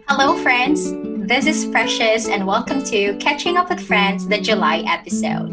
Hello, friends. This is Precious, and welcome to Catching Up with Friends, the July episode.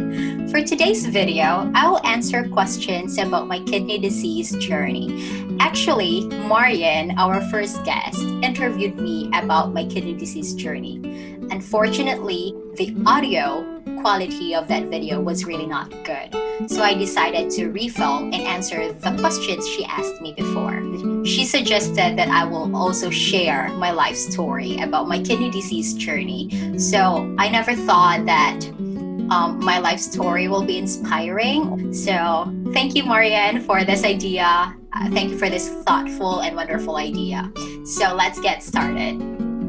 For today's video, I will answer questions about my kidney disease journey. Actually, Marian, our first guest, interviewed me about my kidney disease journey. Unfortunately, the audio quality of that video was really not good. So I decided to refilm and answer the questions she asked me before. She suggested that I will also share my life story about my kidney disease journey. So I never thought that my life story will be inspiring. So thank you, Marianne, for this idea. Thank you for this thoughtful and wonderful idea. So let's get started.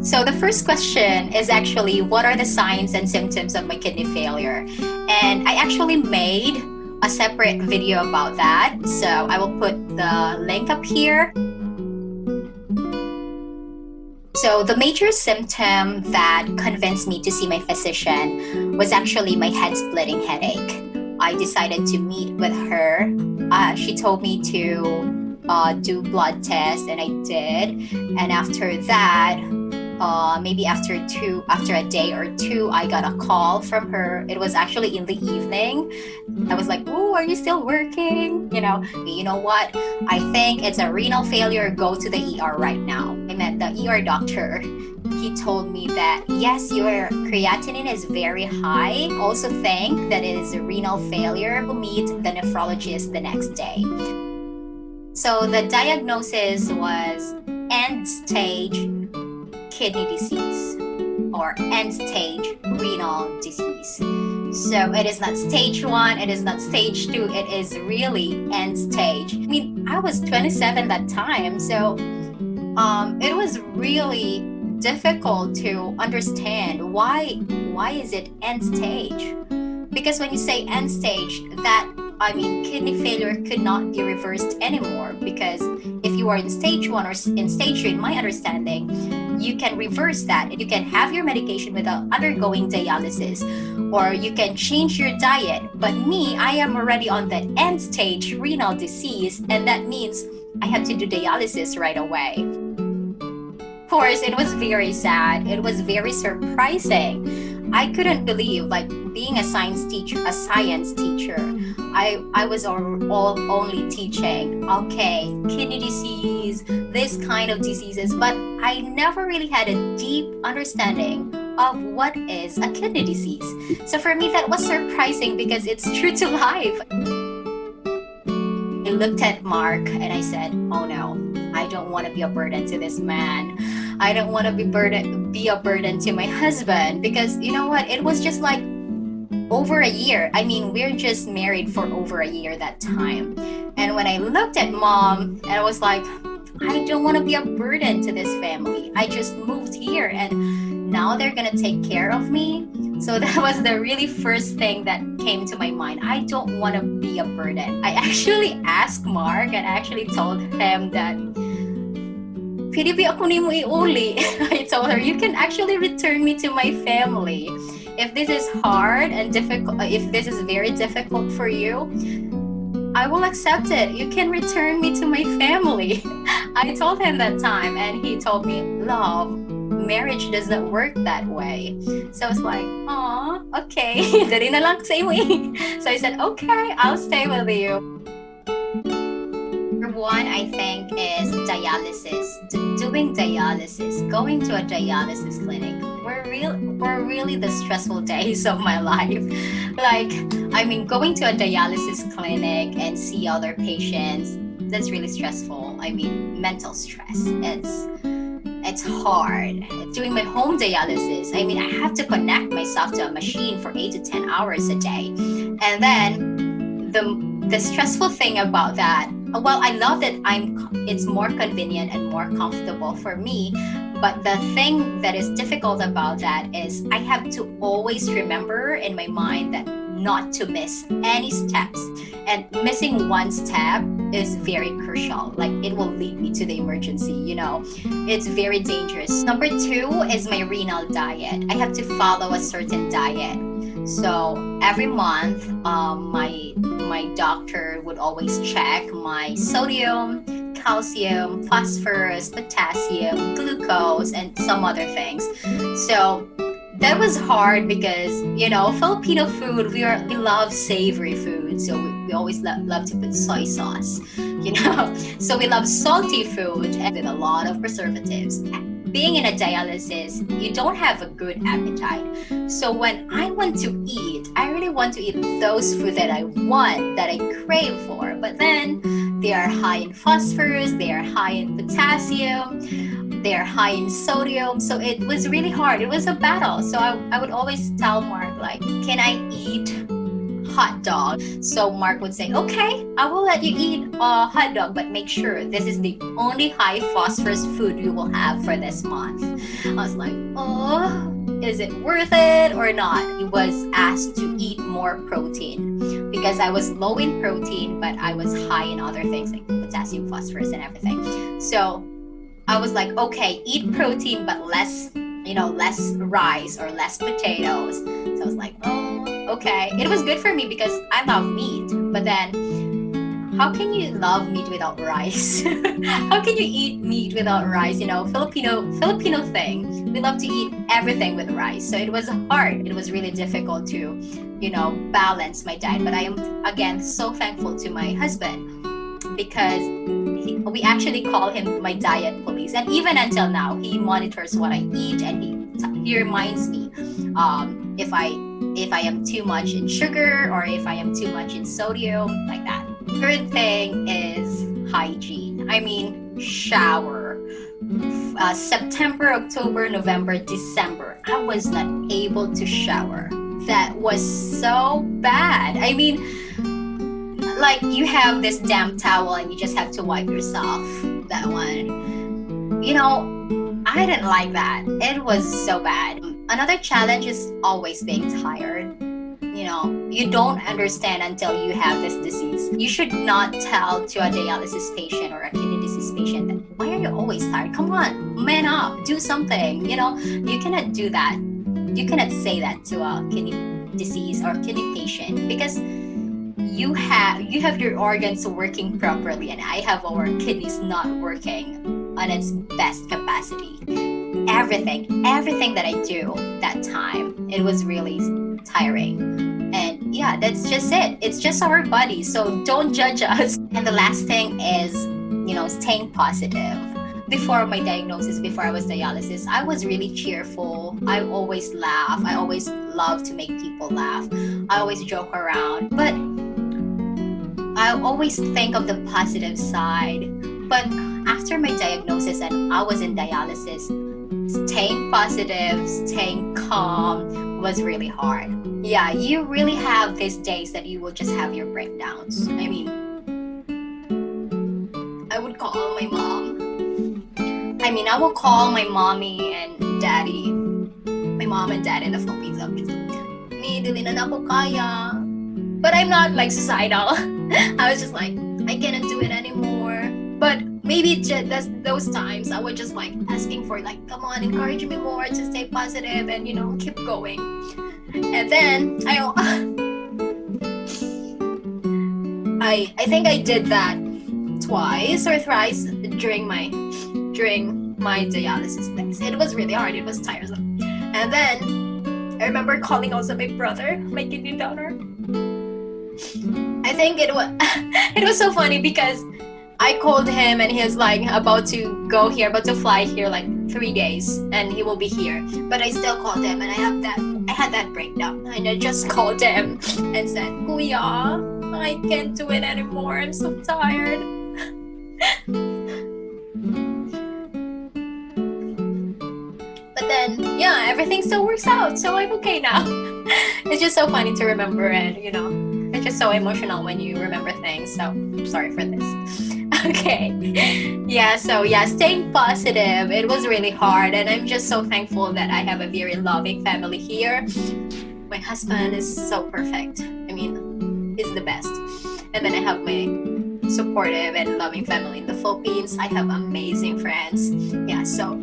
So the first question is actually, what are the signs and symptoms of my kidney failure? And I actually made a separate video about that. So I will put the link up here. So the major symptom that convinced me to see my physician was actually my head-splitting headache. I decided to meet with her. She told me to do blood tests, and I did. And after that, maybe after a day or two, I got a call from her. It was actually in the evening. I was like, "Oh, are you still working?" You know what? I think it's a renal failure. Go to the ER right now. I met the ER doctor. He told me that, yes, your creatinine is very high. Also think that it is a renal failure. We'll meet the nephrologist the next day. So the diagnosis was end-stage kidney disease or end-stage renal disease. So it is not stage 1, it is not stage 2, it is really end-stage. I mean, I was 27 that time, so it was really difficult to understand why is it end-stage? Because when you say end-stage, kidney failure could not be reversed anymore, because if you are in stage 1 or in stage 2, in my understanding, you can reverse that. You can have your medication without undergoing dialysis, or you can change your diet. But me, I am already on the end stage renal disease, and that means I have to do dialysis right away. Of course, it was very sad. It was very surprising. I couldn't believe, being a science teacher, I was only teaching, okay, kidney disease, this kind of diseases, but I never really had a deep understanding of what is a kidney disease. So for me, that was surprising because it's true to life. I looked at Mark and I said, oh no, I don't want to be a burden to this man. I don't want to be a burden to my husband, because you know what? It was just like over a year. I mean, we're just married for over a year that time. And when I looked at Mom, and I was like, I don't want to be a burden to this family. I just moved here and now they're going to take care of me. So that was the really first thing that came to my mind. I don't want to be a burden. I actually asked Mark and I actually told him that, "Pwede ba ako nimo iuli?" I told her, you can actually return me to my family. If this is hard and difficult, if this is very difficult for you, I will accept it. You can return me to my family. I told him that time, and he told me, "Love, marriage doesn't work that way." So I was like, "Aw, okay." Dari na lang sa imo. So I said, "Okay, I'll stay with you." Number one, I think, is dialysis. Doing dialysis, going to a dialysis clinic, were really the stressful days of my life. Going to a dialysis clinic and see other patients, that's really stressful. Mental stress. It's hard. Doing my home dialysis, I have to connect myself to a machine for 8 to 10 hours a day. And then the stressful thing about that, well, I love that it's more convenient and more comfortable for me, but the thing that is difficult about that is I have to always remember in my mind that not to miss any steps, and missing one step is very crucial. It will lead me to the emergency, it's very dangerous. Number 2 is my renal diet. I have to follow a certain diet. So every month, my doctor would always check my sodium, calcium, phosphorus, potassium, glucose, and some other things. So that was hard because, Filipino food, we love savory food. So we always love to put soy sauce, So we love salty food and with a lot of preservatives. Being in a dialysis, you don't have a good appetite. So when I want to eat, I really want to eat those food that I want, that I crave for. But then they are high in phosphorus, they are high in potassium, they are high in sodium. So it was really hard. It was a battle. So I would always tell Mark, like, can I eat hot dog? So Mark would say, okay, I will let you eat a hot dog, but make sure this is the only high phosphorus food you will have for this month. I was like, oh, is it worth it or not? He was asked to eat more protein because I was low in protein, but I was high in other things like potassium, phosphorus, and everything. So I was like, okay, eat protein, but less rice or less potatoes. So I was like, oh, okay. It was good for me because I love meat. But then, how can you love meat without rice? How can you eat meat without rice? Filipino thing. We love to eat everything with rice. So it was hard. It was really difficult to, balance my diet. But I am, again, so thankful to my husband because we actually call him my diet police, and even until now he monitors what I eat, and he reminds me if I am too much in sugar or if I am too much in sodium, like that. Third thing is hygiene. I mean, shower. September, October, November, December, I was not able to shower. That was so bad. I mean, like, you have this damp towel and you just have to wipe yourself. That one. I didn't like that. It was so bad. Another challenge is always being tired. You don't understand until you have this disease. You should not tell to a dialysis patient or a kidney disease patient that, why are you always tired? Come on, man up, do something. You cannot do that. You cannot say that to a kidney disease or kidney patient because you have your organs working properly, and I have our kidneys not working on its best capacity. Everything that I do that time, it was really tiring. And yeah, that's just it. It's just our body, so don't judge us. And the last thing is, staying positive. Before my diagnosis, before I was dialysis, I was really cheerful. I always laugh. I always love to make people laugh. I always joke around. But I always think of the positive side. But after my diagnosis and I was in dialysis, staying positive, staying calm was really hard. Yeah, you really have these days that you will just have your breakdowns. I mean, I would call my mom. I will call my mommy and daddy. My mom and dad in the Philippines. I'm just like, me, dili na ako kaya. But I'm not like suicidal. I was just like, I cannot do it anymore. But maybe just those times I was just like asking for, like, come on, encourage me more to stay positive and keep going. And then I think I did that twice or thrice during my dialysis days. It was really hard. It was tiresome. And then I remember calling also my brother, my kidney donor. I think it was so funny because I called him and he was like about to fly here like 3 days and he will be here. But I still called him and I had that breakdown and I just called him and said, Kuya, I can't do it anymore. I'm so tired. But then, yeah, everything still works out. So I'm okay now. It's just so funny to remember and, it's just so emotional when you remember things. So I'm sorry for this. Okay. Yeah, staying positive. It was really hard. And I'm just so thankful that I have a very loving family here. My husband is so perfect. He's the best. And then I have my supportive and loving family in the Philippines. I have amazing friends. Yeah, so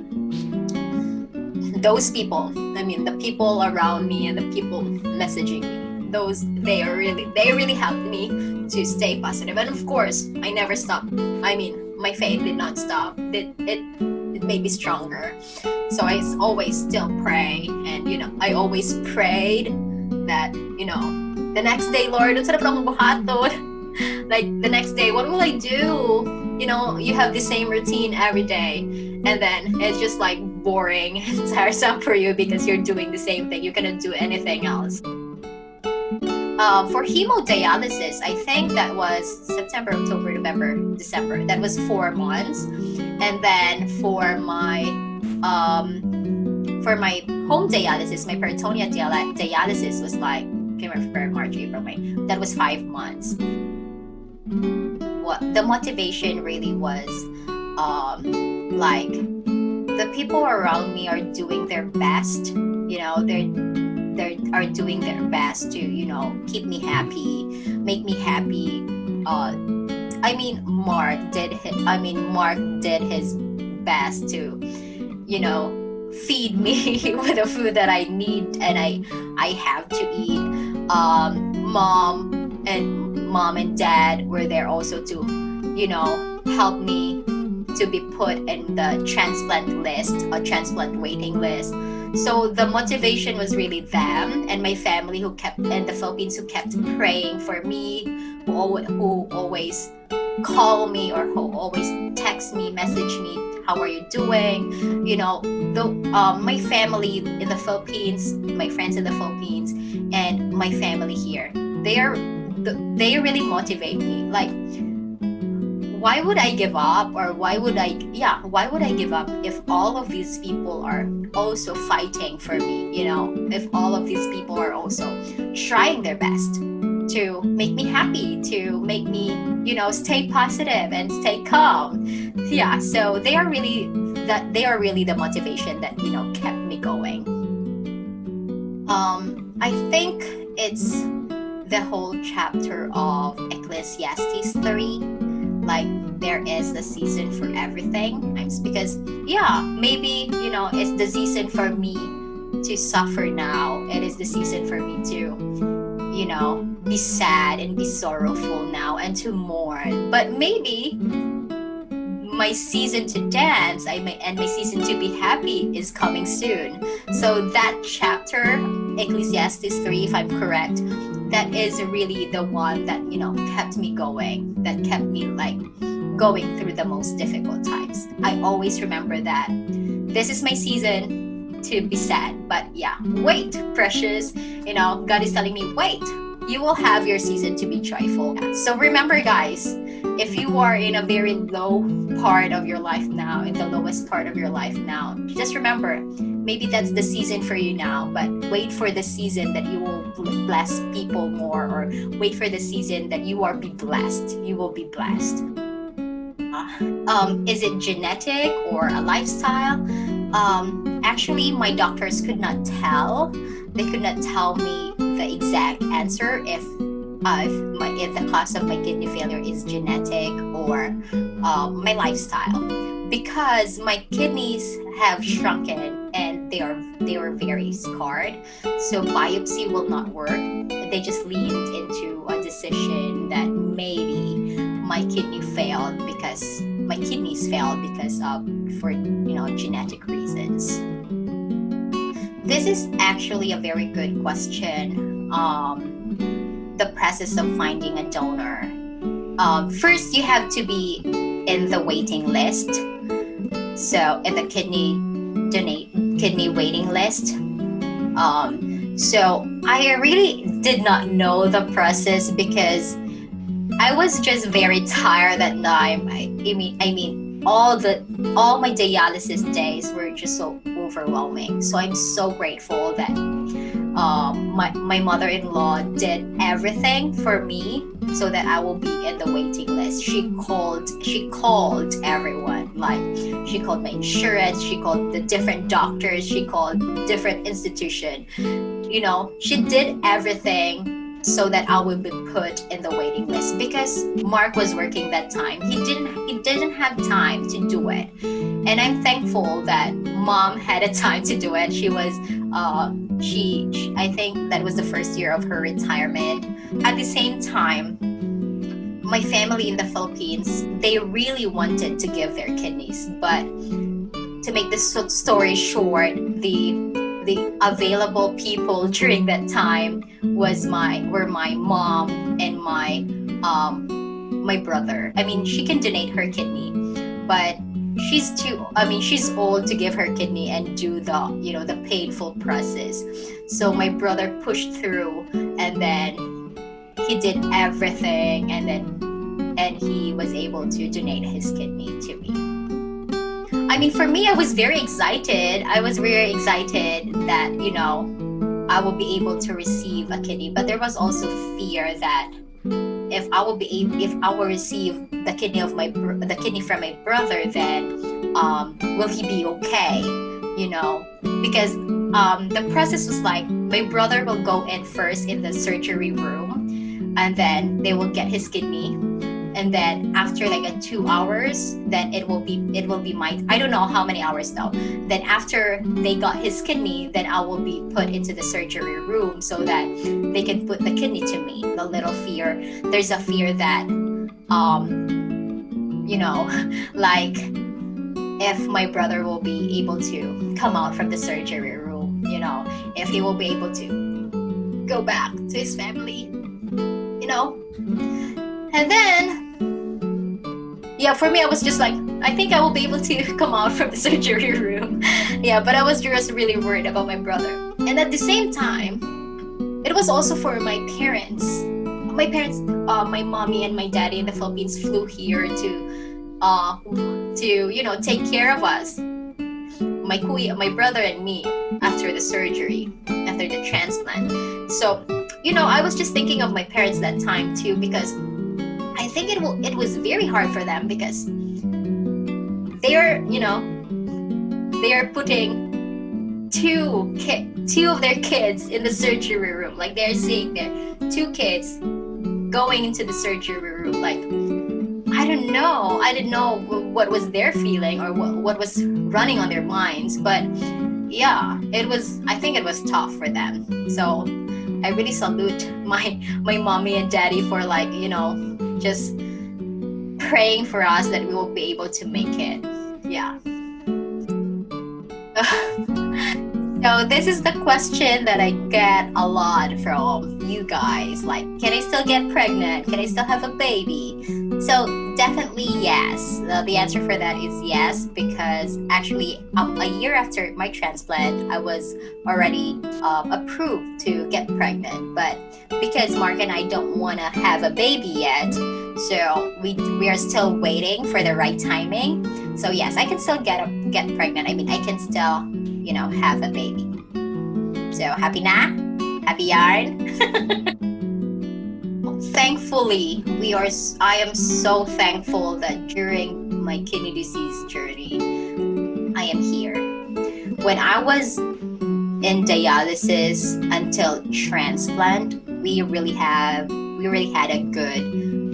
those people, the people around me and the people messaging me, they really helped me to stay positive. And of course, I never stopped. my faith did not stop. It made me stronger. So I always still pray, and I always prayed that the next day, Lord, unsa na pa akong buhaton? Like the next day, what will I do? You have the same routine every day, and then it's just like boring and tiresome for you because you're doing the same thing. You cannot do anything else. For hemodialysis, I think that was September, October, November, December. That was 4 months. And then for my home dialysis, my peritoneal dialysis was like February, March, April, May. That was 5 months. What the motivation really was, like the people around me are doing their best. They are doing their best to keep me happy, make me happy. Mark did his best to feed me with the food that I need and I have to eat. Mom and dad were there also to help me to be put in the transplant list, a transplant waiting list. So the motivation was really them and my family who kept in the Philippines, who kept praying for me, who always call me or who always text me, message me, how are you doing? My family in the Philippines, my friends in the Philippines, and my family here, they really motivate me. Like, why would I give up, or why would I give up if all of these people are also fighting for me? If all of these people are also trying their best to make me happy, to make me stay positive and stay calm. Yeah, so they are really the motivation that kept me going. I think it's the whole chapter of Ecclesiastes 3. Like, there is the season for everything. Because maybe it's the season for me to suffer now. It is the season for me to be sad and be sorrowful now and to mourn. But maybe my season to dance and my season to be happy is coming soon. So that chapter, Ecclesiastes 3, if I'm correct, that is really the one that kept me going, that kept me like going through the most difficult times. I always remember that this is my season to be sad, but wait, precious, God is telling me, wait, you will have your season to be joyful. So remember, guys, if you are in a very low part of your life now, in the lowest part of your life now, just remember, maybe that's the season for you now, but wait for the season that you will bless people more, or wait for the season that you will be blessed. Is it genetic or a lifestyle? Actually, my doctors could not tell. They could not tell me the exact answer if the cause of my kidney failure is genetic or my lifestyle, because my kidneys have shrunken and they were very scarred. So biopsy will not work. They just leaned into a decision that maybe my kidneys failed because of genetic reasons. This is actually a very good question. The process of finding a donor. First, you have to be in the waiting list. So in the kidney waiting list. So I really did not know the process because I was just very tired that time. I mean, all my dialysis days were just so overwhelming. So I'm so grateful that my mother-in-law did everything for me so that I will be in the waiting list. She called everyone. Like, she called my insurance, she called the different doctors, she called different institution. She did everything so that I would be put in the waiting list, because Mark was working that time. He didn't have time to do it, and I'm thankful that Mom had a time to do it. She was I think that was the first year of her retirement. At the same time, my family in the Philippines, they really wanted to give their kidneys, but to make this story short, the available people during that time were my mom and my brother. I mean, she can donate her kidney, but she's old to give her kidney and do the painful process. So my brother pushed through, and then he did everything, and he was able to donate his kidney to me. I mean, for me, I was very excited. I was very excited that, I will be able to receive a kidney. But there was also fear that if I will receive the kidney from my brother, then will he be okay? Because the process was like my brother will go in first in the surgery room, and then they will get his kidney. And then after like 2 hours, then it will be my, I don't know how many hours though. Then after they got his kidney, then I will be put into the surgery room so that they can put the kidney to me. The little fear, there's a fear that, like if my brother will be able to come out from the surgery room, if he will be able to go back to his family, And then, for me, I was just like, I think I will be able to come out from the surgery room. But I was just really worried about my brother. And at the same time, it was also for my parents. My parents, my mommy and my daddy in the Philippines flew here to take care of us. My brother and me after the surgery, after the transplant. So, I was just thinking of my parents that time too, because I think it was very hard for them, because they're putting two of their kids in the surgery room. Like, they're seeing their 2 kids going into the surgery room. Like, I didn't know what was their feeling or what was running on their minds, but I think it was tough for them. So I really salute my mommy and daddy for just praying for us that we will be able to make it. So this is the question that I get a lot from you guys. Like, can I still get pregnant? Can I still have a baby? So definitely yes. The answer for that is yes, because actually a year after my transplant, I was already approved to get pregnant. But because Mark and I don't want to have a baby yet, so we are still waiting for the right timing. So yes, I can still get pregnant. I mean, I can still have a baby. So happy na? Happy yarn? Thankfully, I am so thankful that during my kidney disease journey, I am here. When I was in dialysis until transplant, we really had a good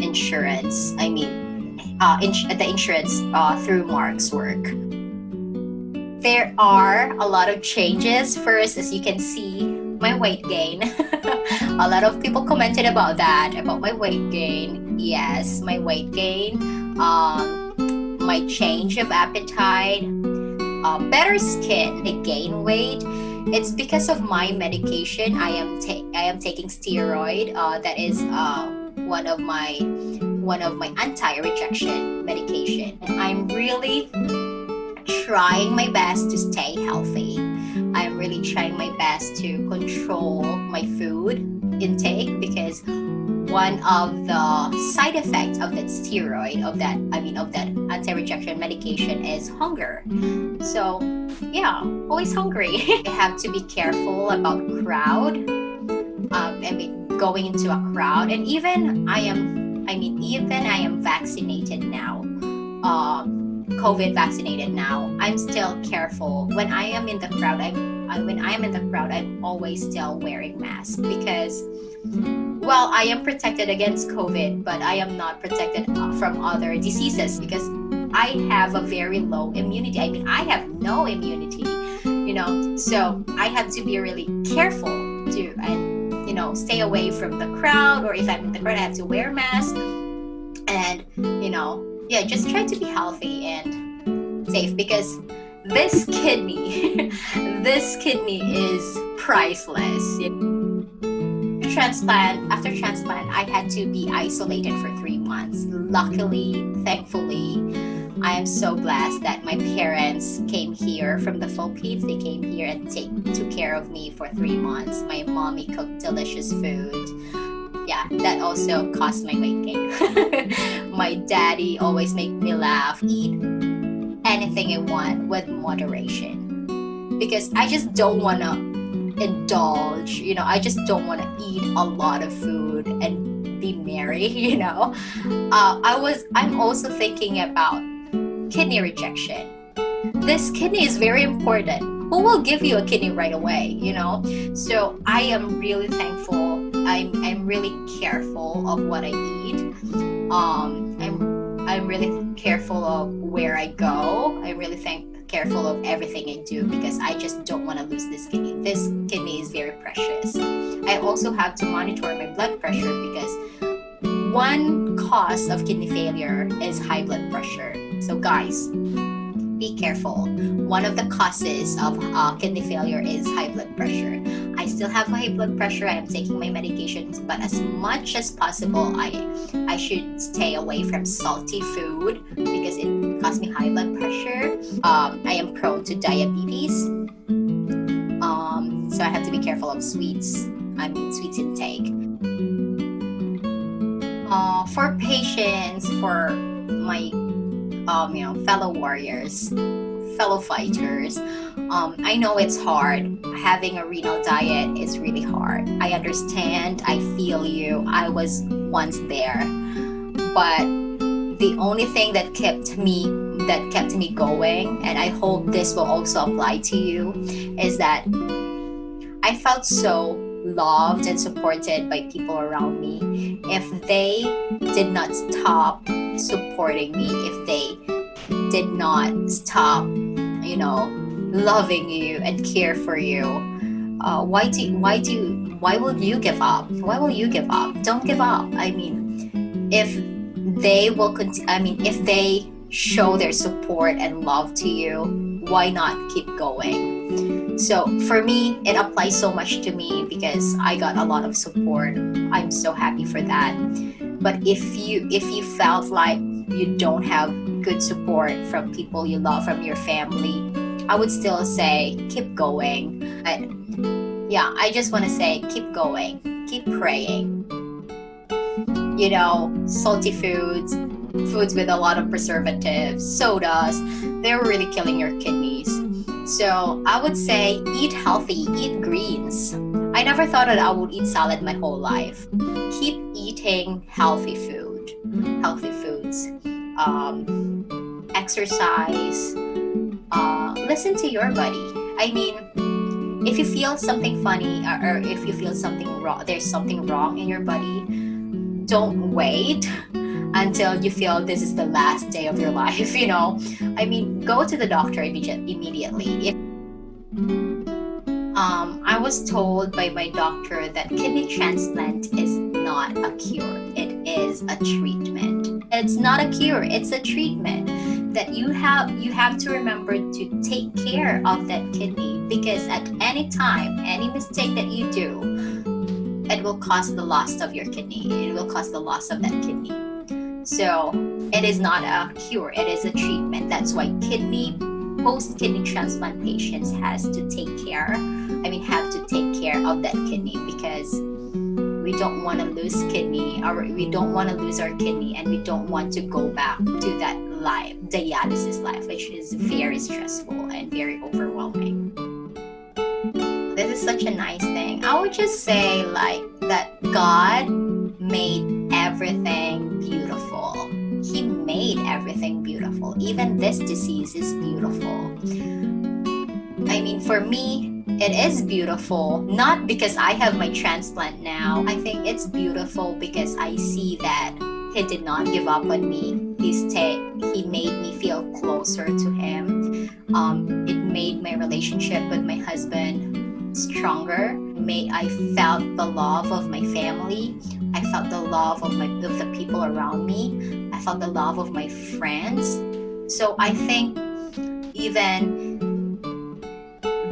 insurance. I mean, the insurance through Mark's work. There are a lot of changes. First, as you can see, my weight gain. A lot of people commented about my weight gain. Yes, my weight gain, my change of appetite, better skin, the gain weight. It's because of my medication. I am taking steroid. That is one of my anti-rejection medication. And I'm really trying my best to stay healthy. I'm really trying my best to control my food intake, because one of the side effects of that steroid, of that anti-rejection medication, is hunger. So always hungry. I have to be careful about crowd. Going into a crowd, and even I am vaccinated now. COVID vaccinated now. I'm still careful when I am in the crowd. I'm always still wearing mask, because I am protected against COVID, but I am not protected from other diseases, because I have a very low immunity. I mean, I have no immunity, so I have to be really careful to stay away from the crowd, or if I'm in the crowd, I have to wear a mask. And, yeah, just try to be healthy and safe, because this kidney, this kidney is priceless. After transplant, I had to be isolated for 3 months. Luckily, thankfully, I am so blessed that my parents came here from the Philippines. They came here and took care of me for 3 months. My mommy cooked delicious food. Yeah, that also caused my weight gain. My daddy always make me laugh. Eat anything I want with moderation, because I just don't want to indulge. I just don't want to eat a lot of food and be merry. I'm also thinking about kidney rejection. This kidney is very important. Who will give you a kidney right away? So I am really thankful. I'm really careful of what I eat. I'm really careful of where I go. I'm really careful of everything I do, because I just don't want to lose this kidney. This kidney is very precious. I also have to monitor my blood pressure, because one cause of kidney failure is high blood pressure. So guys, be careful. One of the causes of kidney failure is high blood pressure. I still have high blood pressure. I am taking my medications, but as much as possible, I should stay away from salty food, because it causes me high blood pressure. I am prone to diabetes. So I have to be careful of sweets intake. For patients, for my fellow warriors, fellow fighters, I know it's hard. Having a renal diet is really hard. I understand. I feel you. I was once there. But the only thing that kept me going, and I hope this will also apply to you, is that I felt so loved and supported by people around me. If they did not stop supporting me, if they did not stop, loving you and care for you, why will you give up? Why will you give up? Don't give up. If they will if they show their support and love to you, why not keep going? So for me, it applies so much to me, because I got a lot of support. I'm so happy for that. But if you felt like you don't have good support from people you love, from your family, I would still say keep going. But yeah, I just want to say keep going, keep praying. Salty foods with a lot of preservatives, sodas, they're really killing your kidneys. So I would say eat healthy, eat greens. I never thought that I would eat salad my whole life. Keep eating healthy foods. Exercise. Listen to your body. If you feel something funny, or if you feel something wrong, there's something wrong in your body, don't wait until you feel this is the last day of your life. Go to the doctor immediately. I was told by my doctor that kidney transplant is not a cure. It is a treatment. It's not a cure. It's a treatment that you have to remember to take care of that kidney, because at any time, any mistake that you do, it will cause the loss of your kidney. It will cause the loss of that kidney. So it is not a cure. It is a treatment. That's why post-kidney transplant patients have to take care of that kidney, because we don't want to lose kidney, or we don't want to lose our kidney, and we don't want to go back to that dialysis life, which is very stressful and very overwhelming. This is such a nice thing. I would just say that God made everything beautiful. He made everything beautiful. Even this disease is beautiful. For me, it is beautiful, not because I have my transplant now. I think it's beautiful because I see that He did not give up on me. He made me feel closer to Him. It made my relationship with my husband stronger. It I felt the love of my family. I felt the love of the people around me. I felt the love of my friends. So I think even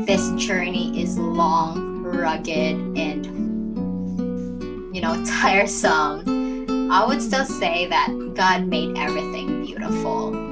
this journey is long, rugged, and tiresome, I would still say that God made everything beautiful.